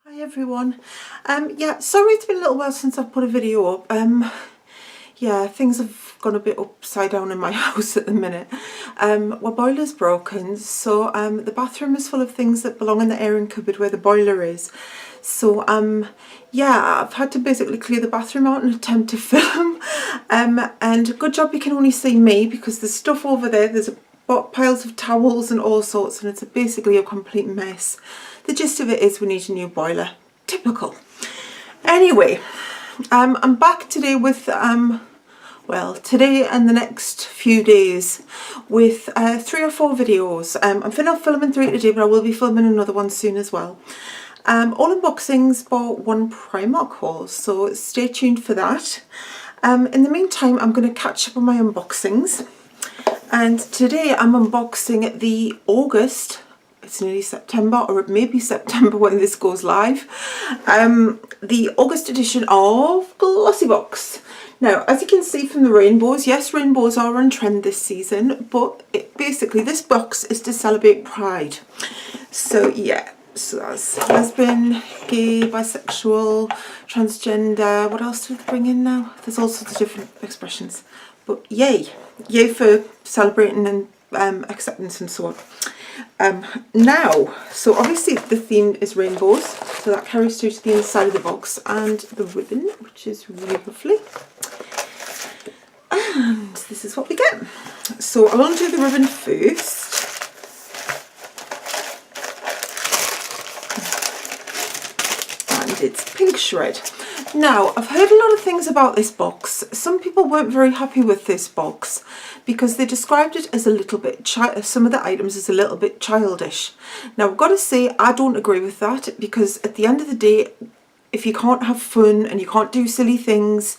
Hi everyone. Yeah, sorry it's been a little while since I've put a video up. Yeah, things have gone a bit upside down in my house at the minute. My boiler's broken, so the bathroom is full of things that belong in the airing cupboard where the boiler is. So yeah, I've had to basically clear the bathroom out and attempt to film. And good job you can only see me, because there's stuff over there. There's piles of towels and all sorts, and it's basically a complete mess. The gist of it is we need a new boiler. Typical. Anyway, I'm back today with well, today and the next few days with 3 or 4 videos. I'm filming 3 today, but I will be filming another one soon as well. All unboxings for one Primark haul, so stay tuned for that. In the meantime, I'm going to catch up on my unboxings, and today I'm unboxing the August, it's nearly September, or it may be September when this goes live, the August edition of Glossybox. Now, as you can see from the rainbows, yes, rainbows are on trend this season, but basically this box is to celebrate Pride. So yeah, so that's lesbian, gay, bisexual, transgender. What else do they bring in now? There's all sorts of different expressions. But yay for celebrating and acceptance and so on. Now, so obviously the theme is rainbows, so that carries through to the inside of the box, and the ribbon, which is really lovely. And this is what we get. So I will do the ribbon first. And it's pink shred. Now, I've heard a lot of things about this box. Some people weren't very happy with this box because they described it as a little bit, some of the items as a little bit childish. Now, I've got to say, I don't agree with that, because at the end of the day, if you can't have fun and you can't do silly things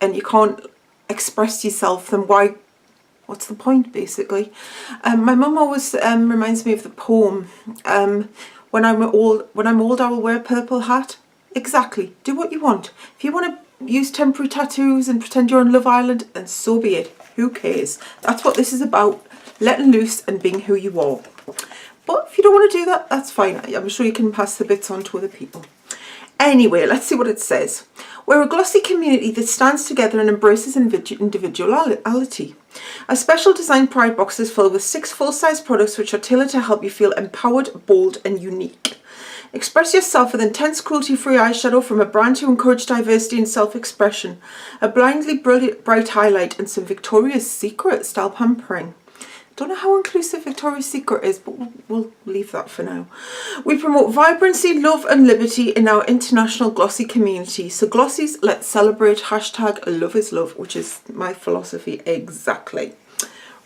and you can't express yourself, then what's the point, basically? My mum always reminds me of the poem, when I'm old I will wear a purple hat. Exactly, do what you want. If you want to use temporary tattoos and pretend you're on Love Island, then so be it. Who cares? That's what this is about, letting loose and being who you are. But if you don't want to do that, that's fine. I'm sure you can pass the bits on to other people. Anyway, let's see what it says. We're a glossy community that stands together and embraces individuality. A special design Pride box is filled with 6 full-size products which are tailored to help you feel empowered, bold and unique. Express yourself with intense cruelty-free eyeshadow from a brand to encourage diversity and self-expression, a blindly bright highlight and some Victoria's Secret style pampering. Don't know how inclusive Victoria's Secret is, but we'll leave that for now. We promote vibrancy, love and liberty in our international glossy community. So glossies, let's celebrate. Hashtag love is love, which is my philosophy exactly.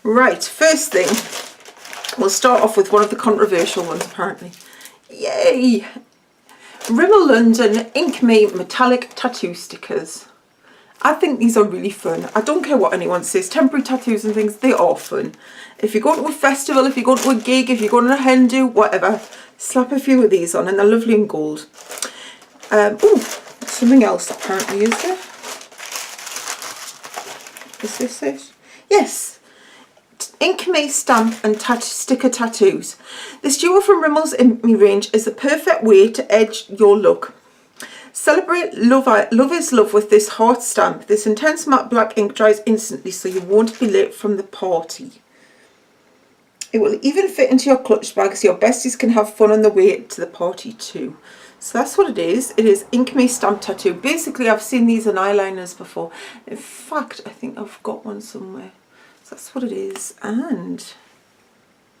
Right, first thing, we'll start off with one of the controversial ones apparently. Yay! Rimmel London Ink Me Metallic Tattoo Stickers. I think these are really fun. I don't care what anyone says, temporary tattoos and things, they are fun. If you're going to a festival, if you're going to a gig, if you're going to a hen do, whatever, slap a few of these on, and they're lovely in gold. Oh, something else apparently, is there? Is this it? Yes. Ink Me stamp and sticker tattoos. This duo from Rimmel's Ink Me range is the perfect way to edge your look. Celebrate love is love with this heart stamp. This intense matte black ink dries instantly, so you won't be late from the party. It will even fit into your clutch bag, so your besties can have fun on the way to the party too. So that's what it is. It is Ink Me stamp tattoo. Basically, I've seen these in eyeliners before. In fact, I think I've got one somewhere. So that's what it is. And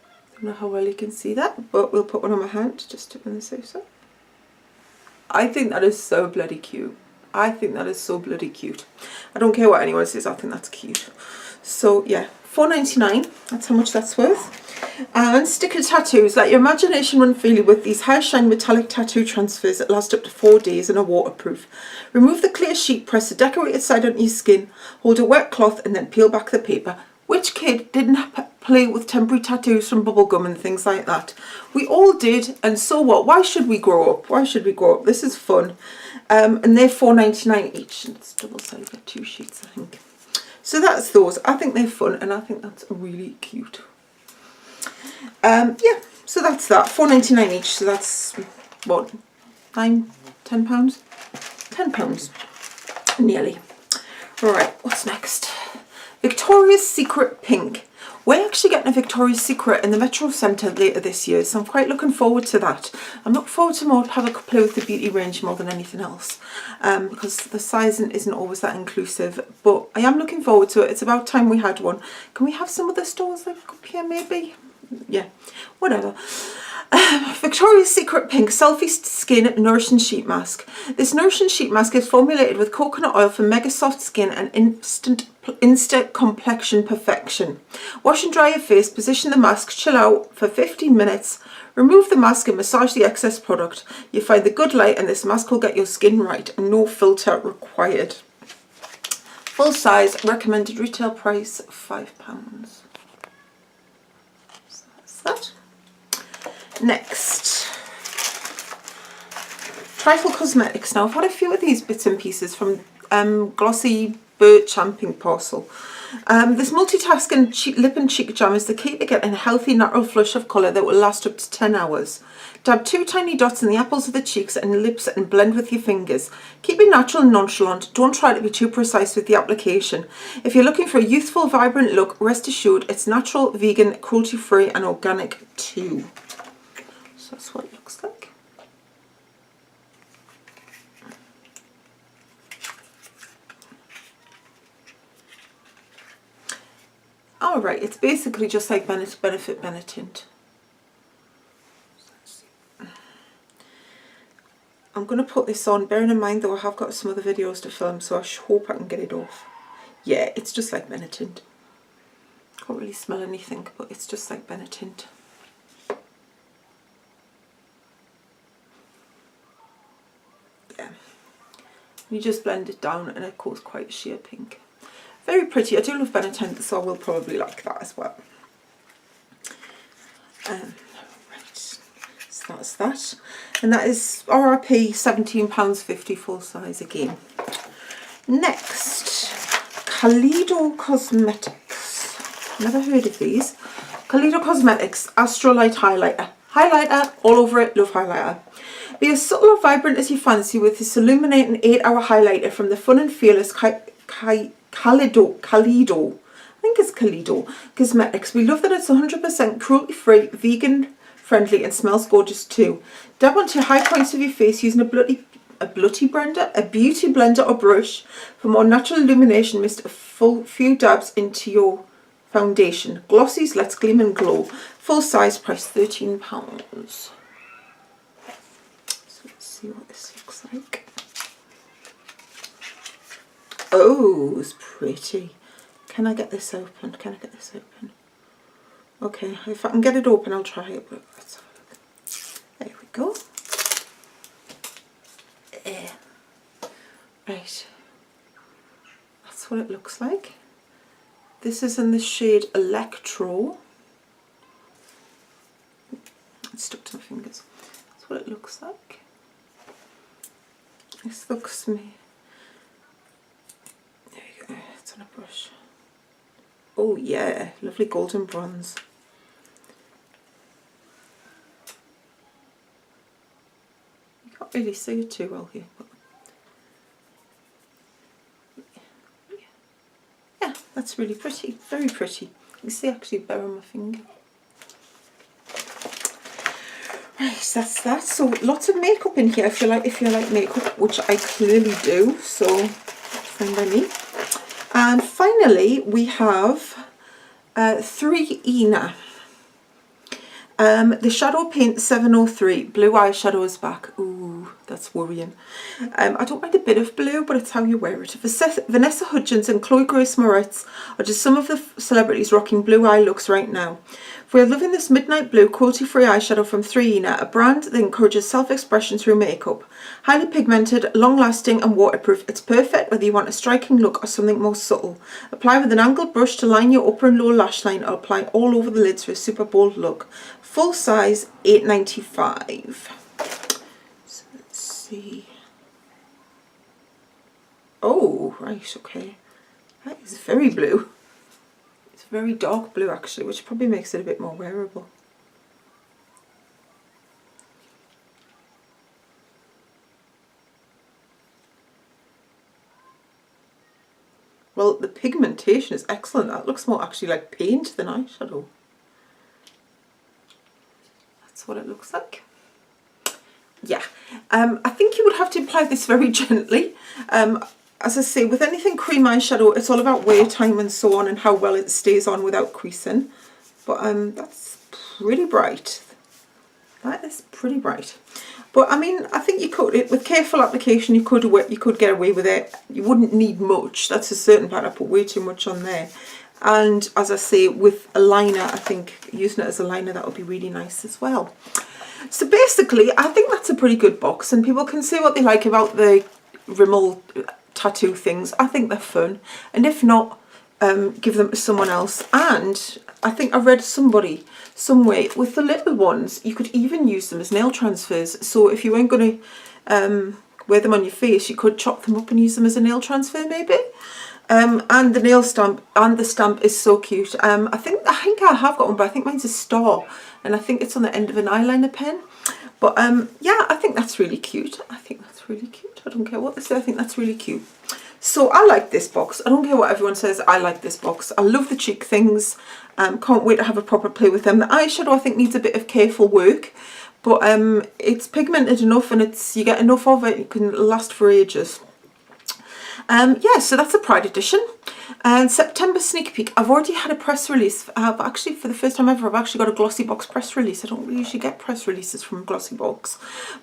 I don't know how well you can see that, but we'll put one on my hand just to say so. I think that is so bloody cute. I think that is so bloody cute. I don't care what anyone says, I think that's cute. So yeah, £4.99, that's how much that's worth. And sticker tattoos, let your imagination run freely with these high shine metallic tattoo transfers that last up to 4 days and are waterproof. Remove the clear sheet, press the decorated side onto your skin, hold a wet cloth and then peel back the paper. Which kid didn't play with temporary tattoos from bubblegum and things like that? We all did, and so what? Why should we grow up? Why should we grow up? This is fun. And they're £4.99 each. It's double-sided, got 2 sheets, I think. So that's those. I think they're fun, and I think that's really cute. Yeah, so that's that. £4.99 each, so that's, what, £9, £10? £10. Nearly. Right, what's next? Victoria's Secret Pink. We're actually getting a Victoria's Secret in the Metro Centre later this year, so I'm quite looking forward to that. I'm looking forward to more have a play with the beauty range more than anything else, because the sizing isn't always that inclusive. But I am looking forward to it. It's about time we had one. Can we have some other stores like up here maybe? Yeah, whatever. Victoria's Secret Pink Selfie Skin Nourishing Sheet Mask. This Nourishing Sheet Mask is formulated with coconut oil for mega soft skin and instant complexion perfection. Wash and dry your face, position the mask, chill out for 15 minutes, remove the mask and massage the excess product. You find the good light and this mask will get your skin right. No filter required. Full size, recommended retail price £5. So that's that. Next, Trifle Cosmetics. Now I've had a few of these bits and pieces from Glossy Birch Champing Parcel. This multitasking lip and cheek jam is the key to getting a healthy natural flush of colour that will last up to 10 hours. Dab 2 tiny dots in the apples of the cheeks and lips and blend with your fingers. Keep it natural and nonchalant. Don't try to be too precise with the application. If you're looking for a youthful, vibrant look, rest assured it's natural, vegan, cruelty-free and organic too. So that's what it looks like. Alright, it's basically just like Benefit Benetint. I'm going to put this on, bearing in mind though I have got some other videos to film, so I hope I can get it off. Yeah, it's just like Benetint. Can't really smell anything, but it's just like Benetint. Yeah. You just blend it down and it goes quite sheer pink. Very pretty. I do love Benetint, so I will probably like that as well. Right, so that's that. And that is RRP £17.50 full size again. Next, Kaleido Cosmetics. Never heard of these. Kaleido Cosmetics Astrolight Highlighter. Highlighter all over it, love highlighter. Be as subtle or vibrant as you fancy with this illuminating 8-hour highlighter from the fun and fearless Kaleido, I think it's Kaleido Cosmetics. We love that it's 100% cruelty-free, vegan friendly and smells gorgeous too. Dab onto high points of your face using a beauty blender or brush. For more natural illumination, mist a few dabs into your foundation. Glossy's Let's Gleam and Glow. Full size, price £13. So let's see what this looks like. Oh, it's pretty. Can I get this open? Can I get this open? Okay, if I can get it open, I'll try it. But let's have a look. There we go. Yeah. Right. That's what it looks like. This is in the shade Electro. It's stuck to my fingers. That's what it looks like. This looks me. There you go. It's on a brush. Oh yeah, lovely golden bronze. You can't really see it too well here, but yeah, that's really pretty, very pretty. You can see actually better on my finger. Right, that's that. So lots of makeup in here if you like makeup, which I clearly do, so fine by me. And finally we have 3Ina. The Shadow Paint 703 blue eyeshadow is back. Ooh, that's worrying. I don't mind a bit of blue, but it's how you wear it. Vanessa Hudgens and Chloe Grace Moretz are just some of the celebrities rocking blue eye looks right now. We're loving this midnight blue cruelty-free eyeshadow from 3Ina, a brand that encourages self-expression through makeup. Highly pigmented, long-lasting and waterproof. It's perfect whether you want a striking look or something more subtle. Apply with an angled brush to line your upper and lower lash line or apply all over the lids for a super bold look. Full size, £8.95. So let's see. Oh, right, okay. That is very blue. It's very dark blue actually, which probably makes it a bit more wearable. but the pigmentation is excellent. That looks more actually like paint than eyeshadow. That's what it looks like. Yeah, I think you would have to apply this very gently. As I say, with anything cream eyeshadow, it's all about wear time and so on, and how well it stays on without creasing. But that's pretty bright. That is pretty bright. But I mean, I think you could, with careful application, you could get away with it. You wouldn't need much. That's a certain part. I put way too much on there. And as I say, with a liner, I think using it as a liner, that would be really nice as well. So basically, I think that's a pretty good box, and people can say what they like about the Rimmel tattoo things. I think they're fun, and if not, give them to someone else. And I think I read somewhere with the little ones, you could even use them as nail transfers. So if you weren't going to wear them on your face, you could chop them up and use them as a nail transfer maybe. And the nail stamp, and the stamp is so cute. I think I have got one, but I think mine's a star, and I think it's on the end of an eyeliner pen. But yeah, I think that's really cute. I think that's really cute. I don't care what they say, I think that's really cute. So I like this box. I don't care what everyone says, I like this box. I love the cheek things. Can't wait to have a proper play with them. The eyeshadow I think needs a bit of careful work, but it's pigmented enough, and you get enough of it, it can last for ages. Yeah, so that's a Pride edition. And September sneak peek, I've already had a press release. Actually, for the first time ever, I've actually got a Glossybox press release. I don't usually get press releases from Glossybox,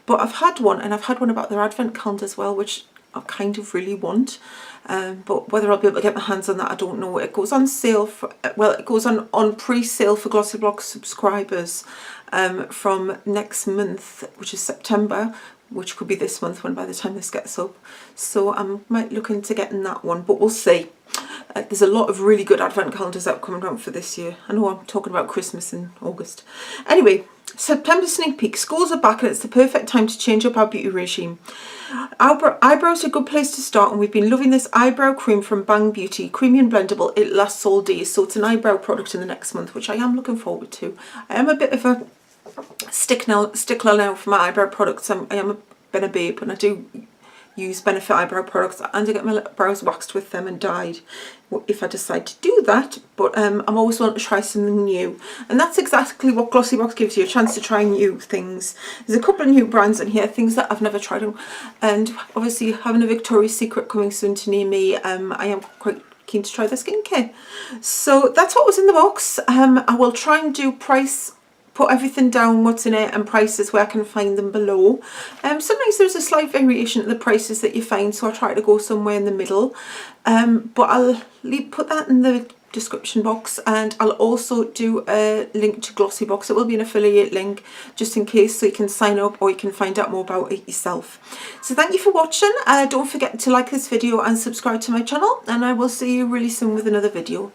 but I've had one, and I've had one about their advent calendar as well, which I kind of really want. But whether I'll be able to get my hands on that, I don't know. It goes on sale for, well, it goes on pre-sale for Glossybox subscribers from next month, which is September, which could be this month when by the time this gets up. So I might look into getting that one, but we'll see. There's a lot of really good advent calendars out coming out for this year. I know I'm talking about Christmas in August. Anyway, September sneak peek. Schools are back, and it's the perfect time to change up our beauty regime. Eyebrows are a good place to start, and we've been loving this eyebrow cream from Bang Beauty. Creamy and blendable, it lasts all day. So it's an eyebrow product in the next month, which I am looking forward to. I am a bit of a stickler now for my eyebrow products. I am been a babe, and I do use Benefit eyebrow products, and I get my brows waxed with them and dyed if I decide to do that. But I'm always wanting to try something new, and that's exactly what Glossybox gives you, a chance to try new things. There's a couple of new brands in here, things that I've never tried on, and obviously having a Victoria's Secret coming soon to near me, I am quite keen to try their skincare. So that's what was in the box. I will try and do put everything down, what's in it, and prices where I can find them below. Sometimes there's a slight variation in the prices that you find, so I try to go somewhere in the middle. But I'll put that in the description box, and I'll also do a link to Glossybox. It will be an affiliate link just in case, so you can sign up or you can find out more about it yourself. So thank you for watching. Don't forget to like this video and subscribe to my channel, and I will see you really soon with another video.